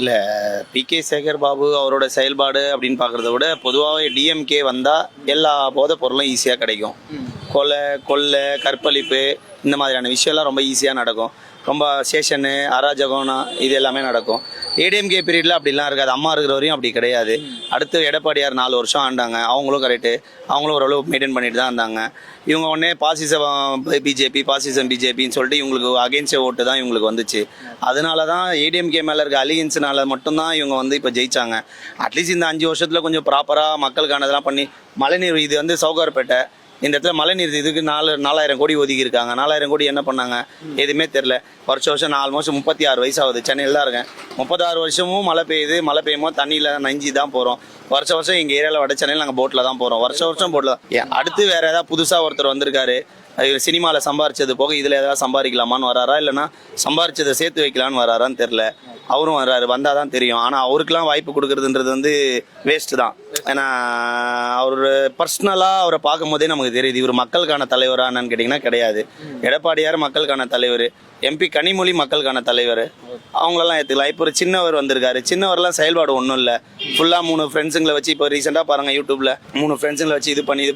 இல்லை, பி.கே. சேகர் பாபு அவரோட செயல்பாடு அப்படின்னு பார்க்குறத விட பொதுவாகவே டிஎம்கே வந்தால் எல்லா போதைப் பொருளும் ஈஸியாக கிடைக்கும். கொள்ளை கற்பழிப்பு இந்த மாதிரியான விஷயம்லாம் ரொம்ப ஈஸியாக நடக்கும். ரொம்ப ஸ்டேஷனு அராஜகம் இது எல்லாமே நடக்கும். ஏடிஎம்கே பீரியடில் அப்படிலாம் இருக்காது. அம்மா இருக்கிற வரையும் அப்படி கிடையாது. அடுத்து எடப்பாடியார் 4 வருஷம் ஆண்டாங்க. அவங்களும் கரெக்டு, அவங்களும் ஓரளவு மெயின்டைன் பண்ணிட்டு தான் இருந்தாங்க. இவங்க உடனே பாசிசம் பிஜேபின்னு சொல்லிட்டு இவங்களுக்கு அகெயின்ஸ்ட் ஓட்டு தான் இவங்களுக்கு வந்துச்சு. அதனால தான் ஏடிஎம்கே மேலே இருக்க அலியன்ஸ்னால மட்டும்தான் இவங்க வந்து இப்போ ஜெயிச்சாங்க. அட்லீஸ்ட் இந்த 5 வருஷத்தில் கொஞ்சம் ப்ராப்பராக மக்களுக்கானதெல்லாம் பண்ணி மழைநீர் இது வந்து சவுகார்பேட்டை இந்த இடத்துல மழைநீர் இதுக்கு 4000 கோடி ஒதுக்கி இருக்காங்க. 4000 கோடி என்ன பண்ணாங்க எதுவுமே தெரில. வருஷம் நான் ஆல்மோஸ்ட் 36 வயசு ஆகுது, சென்னையில் தான் இருக்கேன். 36 வருஷமும் மழை பெய்யுமோ தண்ணியில் நஞ்சி தான் போகிறோம். வருஷம் எங்கள் ஏரியாவில் வட சென்னையில் நாங்கள் போட்டில் தான் போகிறோம். வருஷம் போட்டில் தான். அடுத்து வேறு ஏதாவது புதுசாக ஒருத்தர் வந்திருக்காரு, சினிமாவில் சம்பாரிச்சது போக இதில் ஏதாவது சம்பாதிக்கலாமான்னு வராரா, இல்லைனா சம்பாரிச்சதை சேர்த்து வைக்கலான்னு வராரான்னு தெரில. அவரும் வர்றாரு, வந்தால் தான் தெரியும். ஆனால் அவருக்கெல்லாம் வாய்ப்பு கொடுக்குறதுன்றது வந்து வேஸ்ட்டு தான். ஏன்னா அவர் பர்சனலாக அவரை பார்க்கும் போதே நமக்கு தெரியுது இவர் மக்களுக்கான தலைவரா என்னன்னு கேட்டிங்கன்னா கிடையாது. எடப்பாடியார் மக்களுக்கான தலைவர், எம்பி கனிமொழி மக்களுக்கான தலைவர், அவங்களெல்லாம் ஏற்றுக்கலாம். இப்போ ஒரு சின்னவர் வந்திருக்காரு, சின்னவரெலாம் செயல்பாடு ஒன்றும் இல்லை. ஃபுல்லாக 3 ஃப்ரெண்ட்ஸுங்களை வச்சு இப்போ ரீசெண்டாக பாருங்கள் யூடியூப்பில் 3 ஃப்ரெண்ட்ஸுங்களை வச்சு இது பண்ணி